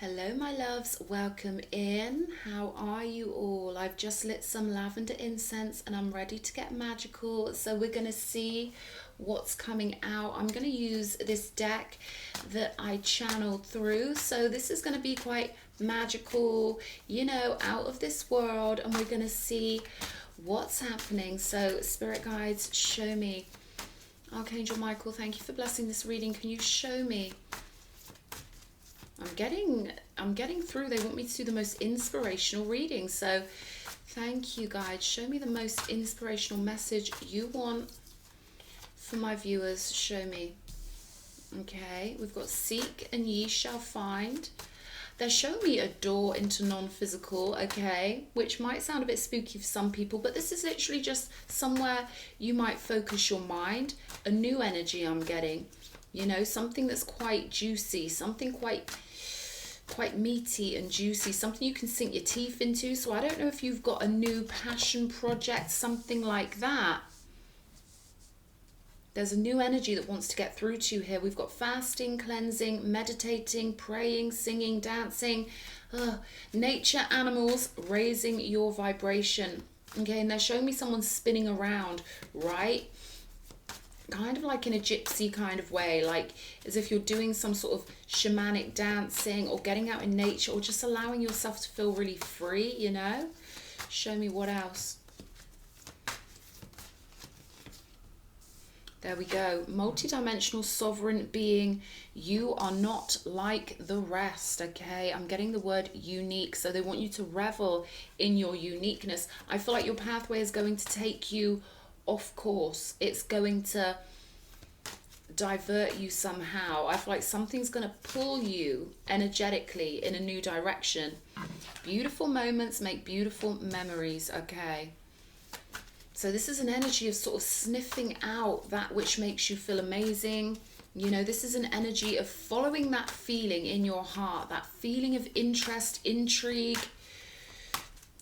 Hello, my loves. Welcome in. How are you all? I've just lit some lavender incense and I'm ready to get magical. So we're going to see what's coming out. I'm going to use this deck that I channeled through. So this is going to be quite magical, you know, out of this world. And we're going to see what's happening. So spirit guides, show me. Archangel Michael, thank you for blessing this reading. Can you show me? I'm getting through. They want me to do the most inspirational reading. So thank you, guys. Show me the most inspirational message you want for my viewers. Show me. Okay, we've got seek and ye shall find. They're showing me a door into non-physical, okay, which might sound a bit spooky for some people, but this is literally just somewhere you might focus your mind. A new energy I'm getting, you know, something that's quite juicy, something quite meaty and juicy, something you can sink your teeth into. So I don't know if you've got a new passion project, something like that. There's a new energy that wants to get through to you here. We've got fasting, cleansing, meditating, praying, singing, dancing, nature, animals, raising your vibration. Okay, and they're showing me someone spinning around, right? Kind of like in a gypsy kind of way, like as if you're doing some sort of shamanic dancing or getting out in nature or just allowing yourself to feel really free, you know? Show me what else. There we go. Multidimensional sovereign being. You are not like the rest, okay? I'm getting the word unique. So they want you to revel in your uniqueness. I feel like your pathway is going to take you off course. It's going to divert you somehow. I feel like something's going to pull you energetically in a new direction. Beautiful moments make beautiful memories, okay? So this is an energy of sort of sniffing out that which makes you feel amazing. You know, this is an energy of following that feeling in your heart, that feeling of interest, intrigue,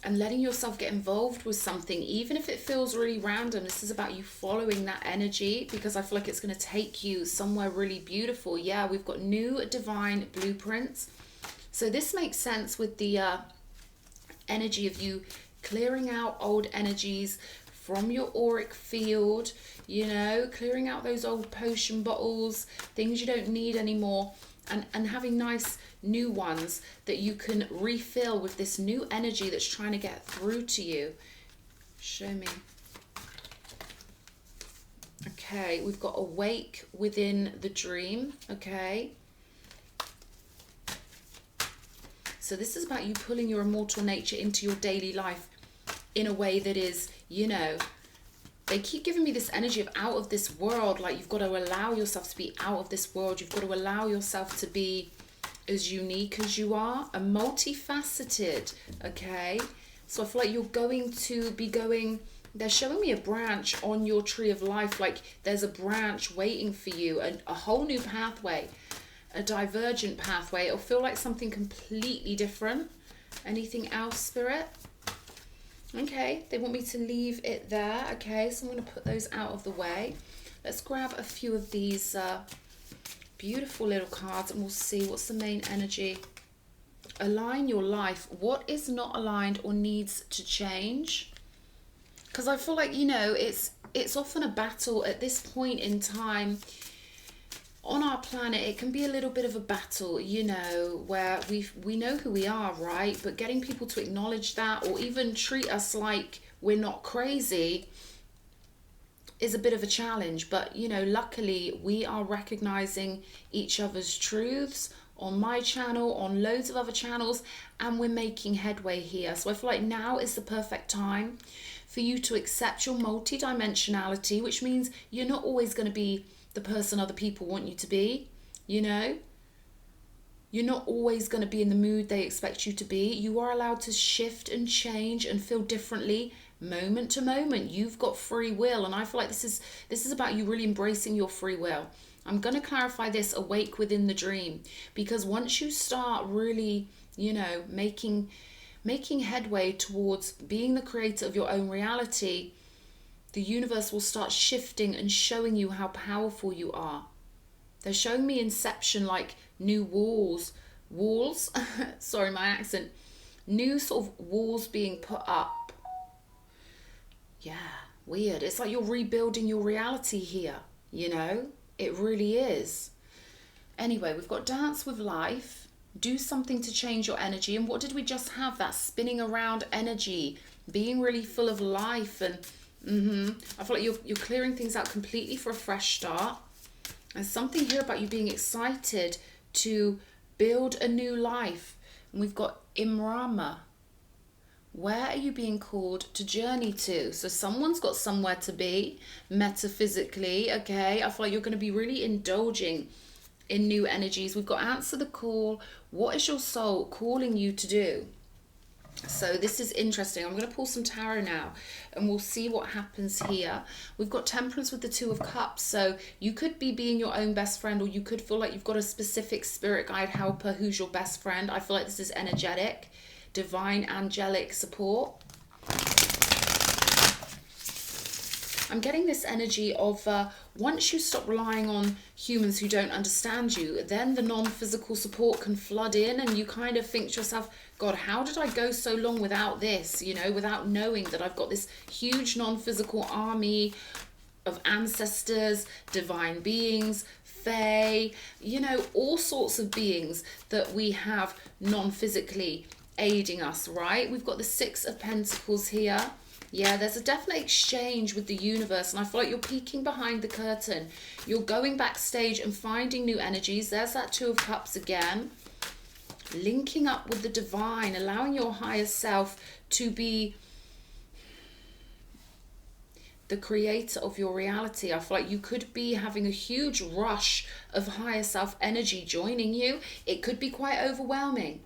and letting yourself get involved with something, even if it feels really random. This is about you following that energy, because I feel like it's going to take you somewhere really beautiful. Yeah, we've got new divine blueprints. So this makes sense with the energy of you clearing out old energies from your auric field, you know, clearing out those old potion bottles, things you don't need anymore, and having nice new ones that you can refill with this new energy that's trying to get through to you. Show me. Okay, we've got awake within the dream, okay? So this is about you pulling your immortal nature into your daily life in a way that is, you know, they keep giving me this energy of out of this world. Like you've got to allow yourself to be out of this world. You've got to allow yourself to be as unique as you are and multifaceted, okay? So I feel like you're going to be going, they're showing me a branch on your tree of life. Like there's a branch waiting for you, a whole new pathway, a divergent pathway. It'll feel like something completely different. Anything else, Spirit? Okay, they want me to leave it there. Okay, so I'm going to put those out of the way. Let's grab a few of these beautiful little cards and we'll see what's the main energy. Align your life. What is not aligned or needs to change? Because I feel like, you know, it's often a battle at this point in time on our planet. It can be a little bit of a battle, you know, where we know who we are, right? But getting people to acknowledge that or even treat us like we're not crazy is a bit of a challenge. But, you know, luckily we are recognizing each other's truths on my channel, on loads of other channels, and we're making headway here. So I feel like now is the perfect time for you to accept your multidimensionality, which means you're not always going to be the person other people want you to be, you know? You're not always going to be in the mood they expect you to be. You are allowed to shift and change and feel differently moment to moment. You've got free will, and I feel like this is about you really embracing your free will. I'm going to clarify this awake within the dream, because once you start really, you know, making headway towards being the creator of your own reality, the universe will start shifting and showing you how powerful you are. They're showing me inception, like new walls walls, sorry, my accent, new sort of walls being put up. Yeah, weird. It's like you're rebuilding your reality here, you know? It really is. Anyway, we've got dance with life. Do something to change your energy. And what did we just have? That spinning around energy, being really full of life. And I feel like you're clearing things out completely for a fresh start. And something here about you being excited to build a new life. And we've got Imrama. Where are you being called to journey to? So someone's got somewhere to be metaphysically, okay? I feel like you're going to be really indulging in new energies. We've got answer the call. What is your soul calling you to do? So this is interesting. I'm going to pull some tarot now and we'll see what happens here. We've got Temperance with the Two of Cups. So you could be being your own best friend, or you could feel like you've got a specific spirit guide helper who's your best friend. I feel like this is energetic, divine angelic support. I'm getting this energy of once you stop relying on humans who don't understand you, then the non-physical support can flood in, and you kind of think to yourself, God, how did I go so long without this? You know, without knowing that I've got this huge non-physical army of ancestors, divine beings, fae, you know, all sorts of beings that we have non-physically aiding us, right? We've got the Six of Pentacles here. Yeah, there's a definite exchange with the universe, and I feel like you're peeking behind the curtain. You're going backstage and finding new energies. There's that Two of Cups again. Linking up with the divine, allowing your higher self to be the creator of your reality. I feel like you could be having a huge rush of higher self energy joining you. It could be quite overwhelming.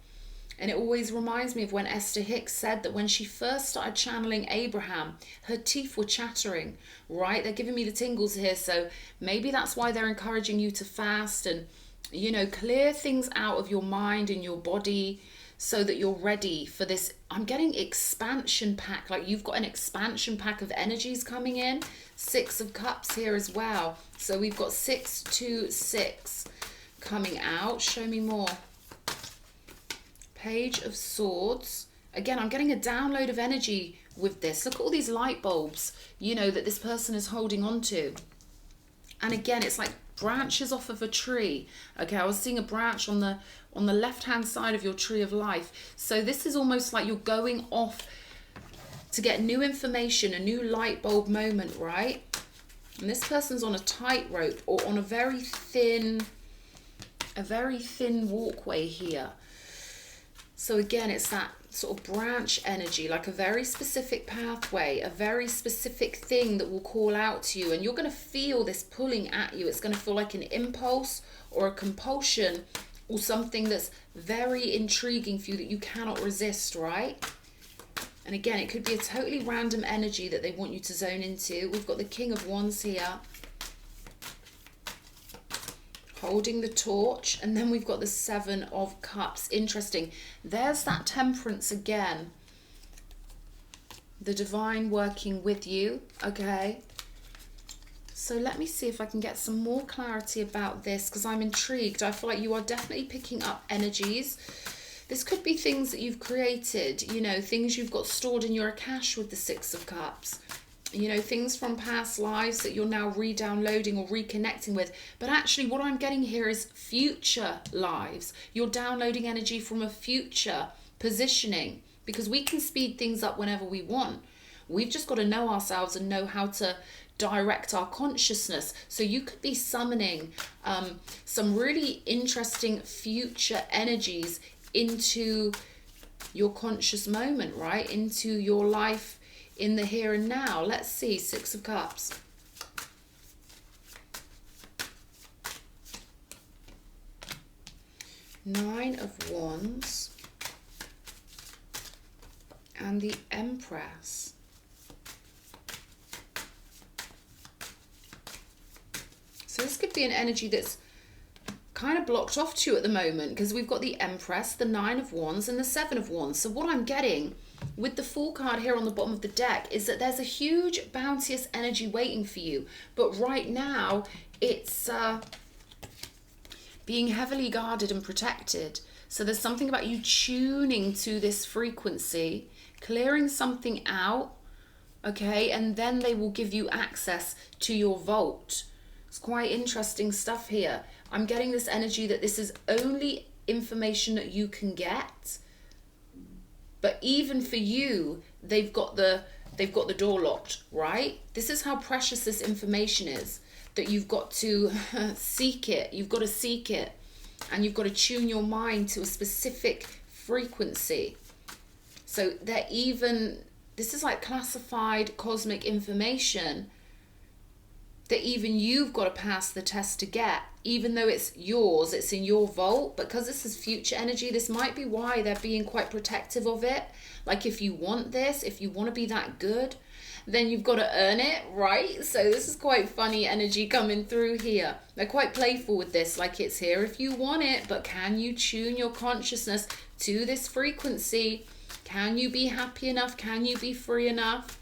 And it always reminds me of when Esther Hicks said that when she first started channeling Abraham, her teeth were chattering, right? They're giving me the tingles here. So maybe that's why they're encouraging you to fast and, you know, clear things out of your mind and your body so that you're ready for this. I'm getting expansion pack, like you've got an expansion pack of energies coming in. Six of Cups here as well. So we've got 626 coming out. Show me more. Page of Swords. Again, I'm getting a download of energy with this. Look at all these light bulbs, you know, that this person is holding on to. And again, it's like branches off of a tree. Okay, I was seeing a branch on the left-hand side of your tree of life. So this is almost like you're going off to get new information, a new light bulb moment, right? And this person's on a tightrope or on a very thin walkway here. So again, it's that sort of branch energy, like a very specific pathway, a very specific thing that will call out to you. And you're going to feel this pulling at you. It's going to feel like an impulse or a compulsion or something that's very intriguing for you that you cannot resist, right? And again, it could be a totally random energy that they want you to zone into. We've got the King of Wands here, holding the torch, and then we've got the Seven of Cups. Interesting. There's that Temperance again. The divine working with you, okay? So let me see if I can get some more clarity about this, because I'm intrigued. I feel like you are definitely picking up energies. This could be things that you've created, you know, things you've got stored in your Akash with the Six of Cups. You know, things from past lives that you're now re-downloading or reconnecting with. But actually what I'm getting here is future lives. You're downloading energy from a future positioning, because we can speed things up whenever we want. We've just got to know ourselves and know how to direct our consciousness. So you could be summoning some really interesting future energies into your conscious moment, right? Into your life in the here and now. Let's see. Six of Cups. Nine of Wands. And the Empress. So this could be an energy that's kind of blocked off to you at the moment, because we've got the Empress, the Nine of Wands, and the Seven of Wands. So what I'm getting with the Fool card here on the bottom of the deck is that there's a huge bounteous energy waiting for you, but right now it's being heavily guarded and protected. So there's something about you tuning to this frequency, clearing something out, okay? And then they will give you access to your vault. It's quite interesting stuff here. I'm getting this energy that this is only information that you can get. But even for you, they've got the door locked, right? This is how precious this information is, that you've got to seek it. You've got to seek it. And you've got to tune your mind to a specific frequency. So this is like classified cosmic information that even you've got to pass the test to get, even though it's yours, it's in your vault. Because this is future energy, this might be why they're being quite protective of it. Like, if you want this, if you want to be that good, then you've got to earn it, right? So this is quite funny energy coming through here. They're quite playful with this, like it's here if you want it, but can you tune your consciousness to this frequency? Can you be happy enough? Can you be free enough?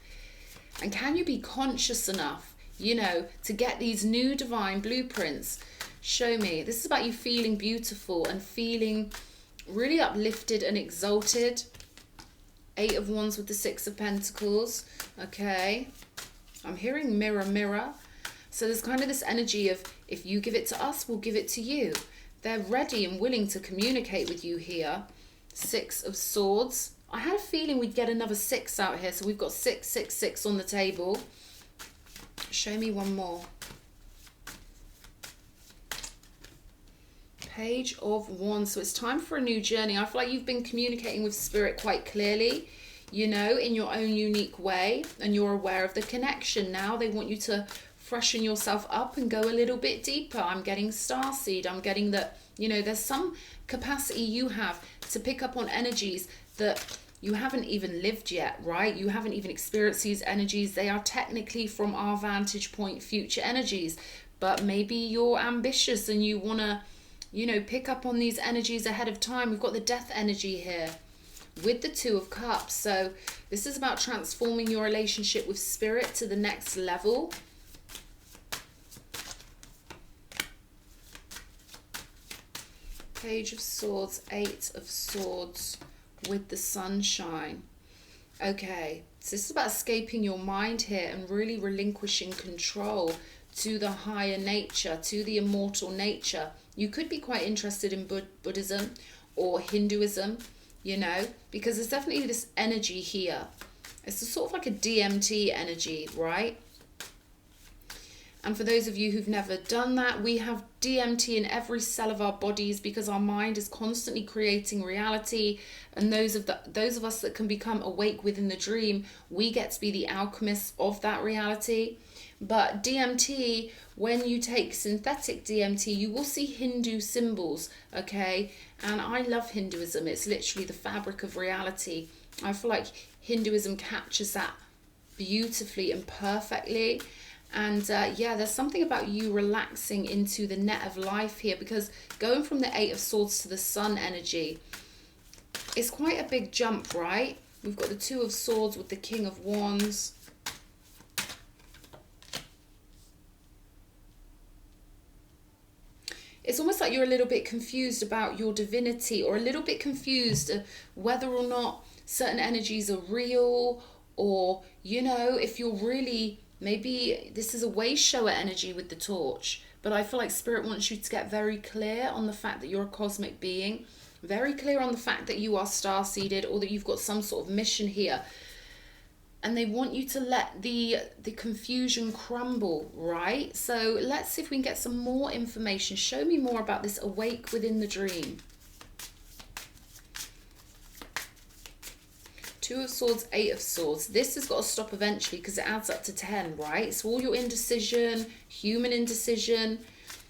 And can you be conscious enough, you know, to get these new divine blueprints? Show me. This is about you feeling beautiful and feeling really uplifted and exalted. 8 of Wands with the 6 of Pentacles. Okay. I'm hearing mirror, mirror. So there's kind of this energy of, if you give it to us, we'll give it to you. They're ready and willing to communicate with you here. 6 of Swords. I had a feeling we'd get another 6 out here. So we've got 6, 6, 6 on the table. Show me one more. Page of Wands. So it's time for a new journey. I feel like you've been communicating with Spirit quite clearly, you know, in your own unique way, and you're aware of the connection. Now they want you to freshen yourself up and go a little bit deeper. I'm getting starseed. I'm getting that, you know, there's some capacity you have to pick up on energies that you haven't even lived yet, right? You haven't even experienced these energies. They are technically, from our vantage point, future energies. But maybe you're ambitious and you want to, you know, pick up on these energies ahead of time. We've got the death energy here with the 2 of Cups. So this is about transforming your relationship with Spirit to the next level. Page of Swords, 8 of Swords with the sunshine. Okay, so this is about escaping your mind here and really relinquishing control to the higher nature, to the immortal nature. You could be quite interested in Buddhism or Hinduism, you know, because there's definitely this energy here. It's a sort of like a DMT energy, right? And for those of you who've never done that, we have DMT in every cell of our bodies because our mind is constantly creating reality. And those of us that can become awake within the dream, we get to be the alchemists of that reality. But DMT, when you take synthetic DMT, you will see Hindu symbols, okay? And I love Hinduism. It's literally the fabric of reality. I feel like Hinduism captures that beautifully and perfectly. And yeah, there's something about you relaxing into the net of life here, because going from the 8 of Swords to the Sun energy, it's quite a big jump, right? We've got the 2 of Swords with the King of Wands. It's almost like you're a little bit confused about your divinity, or a little bit confused whether or not certain energies are real, or, you know, if you're really, maybe this is a way shower energy with the torch. But I feel like Spirit wants you to get very clear on the fact that you're a cosmic being, very clear on the fact that you are star-seeded, or that you've got some sort of mission here. And they want you to let the confusion crumble, right? So let's see if we can get some more information. Show me more about this awake within the dream. 2 of Swords, 8 of Swords. This has got to stop eventually because it adds up to 10, right? So all your indecision, human indecision,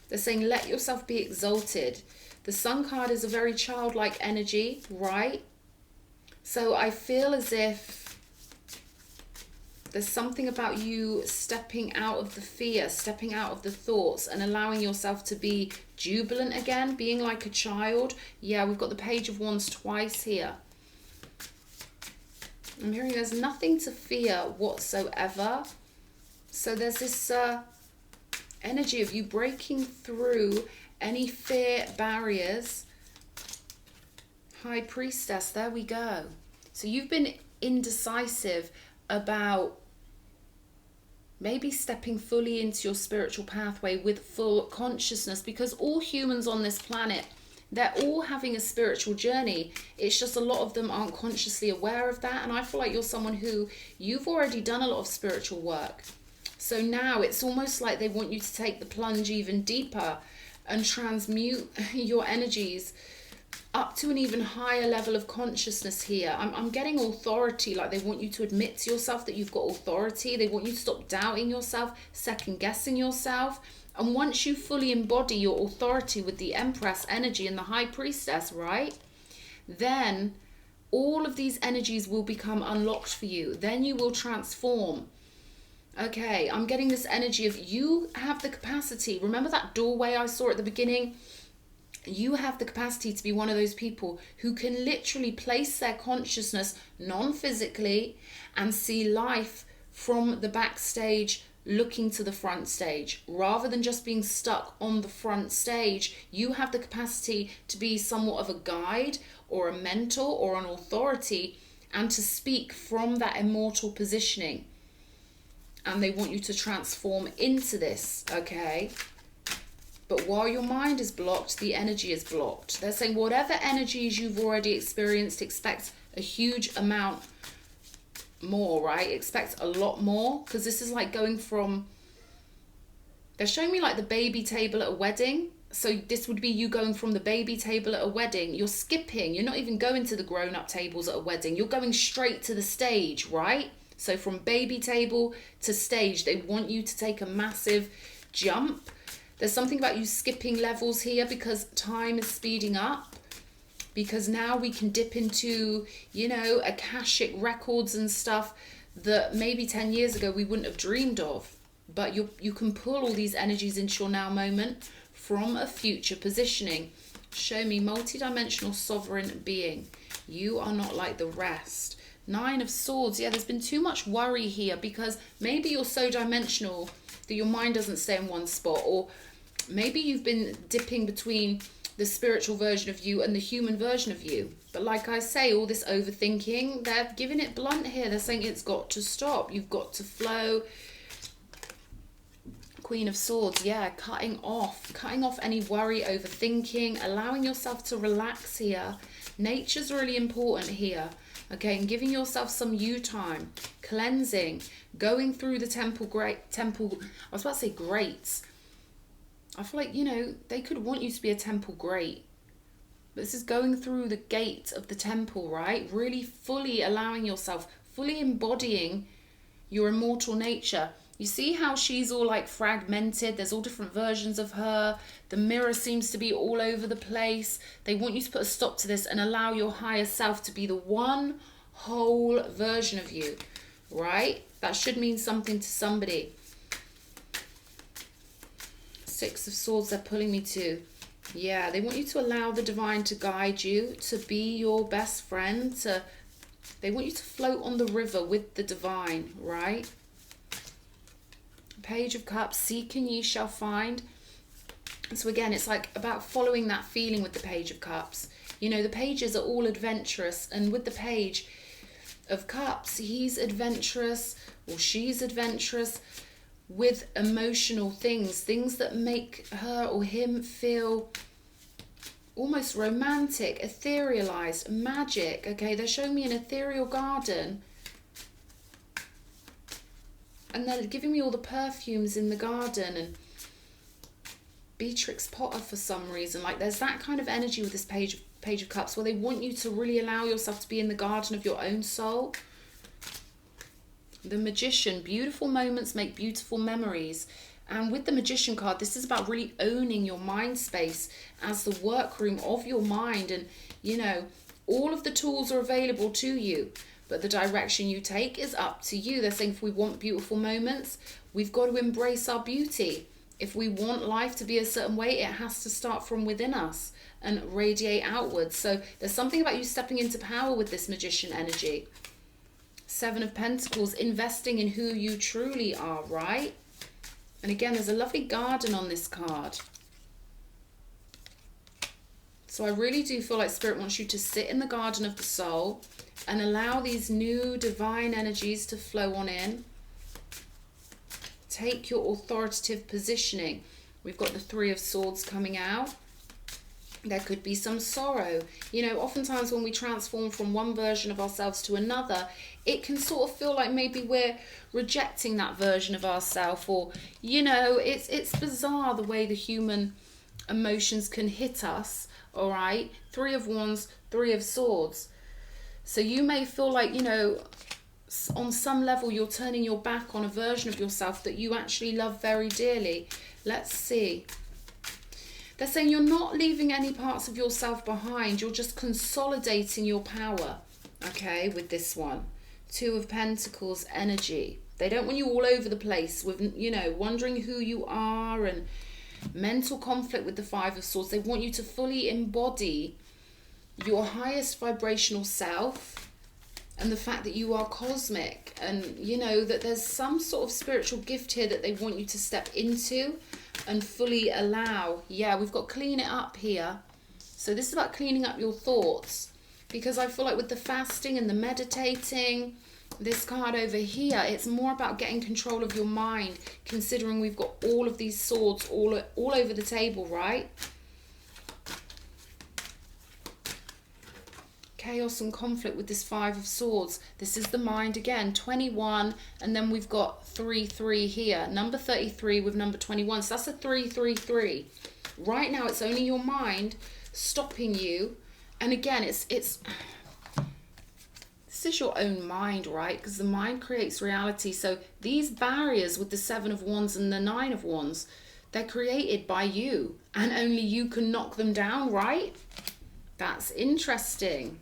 they're saying let yourself be exalted. The Sun card is a very childlike energy, right? So I feel as if there's something about you stepping out of the fear, stepping out of the thoughts, and allowing yourself to be jubilant again, being like a child. Yeah, we've got the Page of Wands twice here. I'm hearing there's nothing to fear whatsoever. So there's this energy of you breaking through any fear barriers High Priestess, there we go. So you've been indecisive about maybe stepping fully into your spiritual pathway with full consciousness, because all humans on this planet, they're all having a spiritual journey. It's just a lot of them aren't consciously aware of that. And I feel like you're someone who, you've already done a lot of spiritual work. So now it's almost like they want you to take the plunge even deeper and transmute your energies up to an even higher level of consciousness here. I'm getting authority, like they want you to admit to yourself that you've got authority. They want you to stop doubting yourself, second guessing yourself. And once you fully embody your authority with the Empress energy and the High Priestess, right? Then all of these energies will become unlocked for you. Then you will transform. Okay, I'm getting this energy of you have the capacity. Remember that doorway I saw at the beginning? You have the capacity to be one of those people who can literally place their consciousness non-physically and see life from the backstage looking to the front stage. Rather than just being stuck on the front stage, you have the capacity to be somewhat of a guide or a mentor or an authority, and to speak from that immortal positioning. And they want you to transform into this, okay? But while your mind is blocked, the energy is blocked. They're saying whatever energies you've already experienced, expect a huge amount more, right? Expect a lot more, because this is like going from, they're showing me like the baby table at a wedding. So this would be you going from the baby table at a wedding. You're skipping. You're not even going to the grown-up tables at a wedding. You're going straight to the stage, right? So from baby table to stage, they want you to take a massive jump. There's something about you skipping levels here because time is speeding up. Because now we can dip into, you know, Akashic records and stuff that maybe 10 years ago we wouldn't have dreamed of. But you can pull all these energies into your now moment from a future positioning. Show me multidimensional sovereign being. You are not like the rest. 9 of Swords. Yeah, there's been too much worry here because maybe you're so dimensional that your mind doesn't stay in one spot, or maybe you've been dipping between the spiritual version of you and the human version of you. But like I say, all this overthinking, they're giving it blunt here. They're saying it's got to stop. You've got to flow. Queen of Swords, yeah, cutting off any worry, overthinking, allowing yourself to relax here. Nature's really important here. Okay, and giving yourself some you time, cleansing, going through the temple, I was about to say grates. I feel like, you know, they could want you to be a temple grate. But this is going through the gate of the temple, right? Really fully allowing yourself, fully embodying your immortal nature. You see how she's all like fragmented? There's all different versions of her. The mirror seems to be all over the place. They want you to put a stop to this and allow your higher self to be the one whole version of you, right? That should mean something to somebody. 6 of Swords they're pulling me to. Yeah, they want you to allow the divine to guide you, to be your best friend. They want you to float on the river with the divine, right? Page of Cups, seek and ye shall find. So again, it's like about following that feeling with the Page of Cups. You know, the pages are all adventurous, and with the Page of Cups, he's adventurous or she's adventurous with emotional things that make her or him feel almost romantic, etherealized, magic. Okay, they're showing me an ethereal garden. And they're giving me all the perfumes in the garden and Beatrix Potter for some reason. Like there's that kind of energy with this Page of Cups where they want you to really allow yourself to be in the garden of your own soul. The Magician, beautiful moments make beautiful memories. And with the Magician card, this is about really owning your mind space as the workroom of your mind. And, you know, all of the tools are available to you, but the direction you take is up to you. They're saying if we want beautiful moments, we've got to embrace our beauty. If we want life to be a certain way, it has to start from within us and radiate outwards. So there's something about you stepping into power with this Magician energy. 7 of Pentacles, investing in who you truly are, right? And again, there's a lovely garden on this card. So I really do feel like Spirit wants you to sit in the garden of the soul and allow these new divine energies to flow on in. Take your authoritative positioning. We've got the Three of Swords coming out. There could be some sorrow. You know, oftentimes when we transform from one version of ourselves to another, it can sort of feel like maybe we're rejecting that version of ourselves, or, you know, it's bizarre the way the human emotions can hit us, all right? Three of Wands, Three of Swords. So you may feel like, you know, on some level you're turning your back on a version of yourself that you actually love very dearly. Let's see. They're saying you're not leaving any parts of yourself behind. You're just consolidating your power, okay, with this one. Two of Pentacles energy. They don't want you all over the place with, you know, wondering who you are and mental conflict with the Five of Swords. They want you to fully embody your highest vibrational self and the fact that you are cosmic, and, you know, that there's some sort of spiritual gift here that they want you to step into and fully allow. Yeah, we've got clean it up here. So this is about cleaning up your thoughts, because I feel like with the fasting and the meditating, this card over here, it's more about getting control of your mind, considering we've got all of these swords all over the table, right? Chaos and conflict with this Five of Swords. This is the mind again, 21, and then we've got 3 here, number 33 with number 21. So that's a 3 right now. It's only your mind stopping you, and again, it's this is your own mind, right? Because the mind creates reality. So these barriers with the Seven of Wands and the Nine of Wands, they're created by you, and only you can knock them down, right? That's interesting.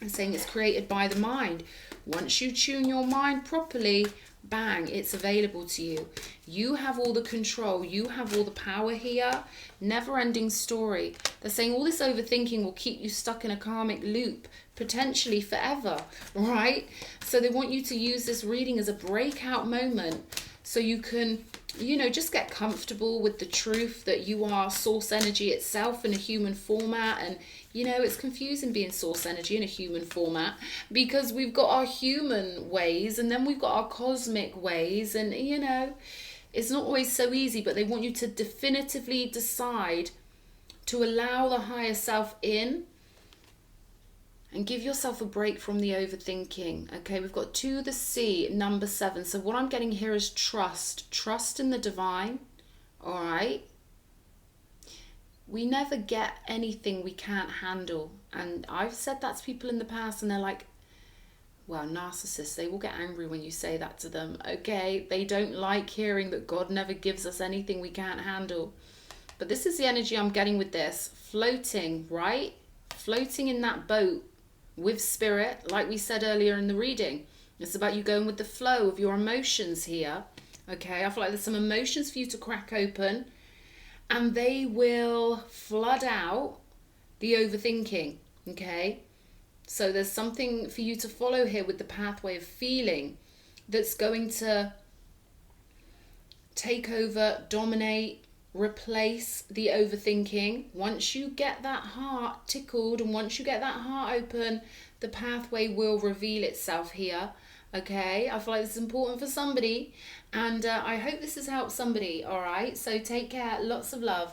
I'm saying it's created by the mind. Once you tune your mind properly, bang, it's available to you. You have all the control. You have all the power here. Never-ending story. They're saying all this overthinking will keep you stuck in a karmic loop, potentially forever, right? So they want you to use this reading as a breakout moment so you can, you know, just get comfortable with the truth that you are source energy itself in a human format. And, you know, it's confusing being source energy in a human format, because we've got our human ways and then we've got our cosmic ways, and, you know, it's not always so easy. But they want you to definitively decide to allow the higher self in and give yourself a break from the overthinking. Okay, we've got 2 the Sea, number 7. So what I'm getting here is trust. Trust in the divine, all right? We never get anything we can't handle. And I've said that to people in the past, and they're like, well, narcissists, they will get angry when you say that to them. Okay, they don't like hearing that God never gives us anything we can't handle. But this is the energy I'm getting with this. Floating, right? Floating in that boat with spirit, like we said earlier in the reading. It's about you going with the flow of your emotions here. Okay, I feel like there's some emotions for you to crack open, and they will flood out the overthinking. Okay, so there's something for you to follow here with the pathway of feeling that's going to take over, dominate, replace the overthinking. Once you get that heart tickled and once you get that heart open, the pathway will reveal itself here. Okay, I feel like this is important for somebody, and I hope this has helped somebody. All right, so take care, lots of love.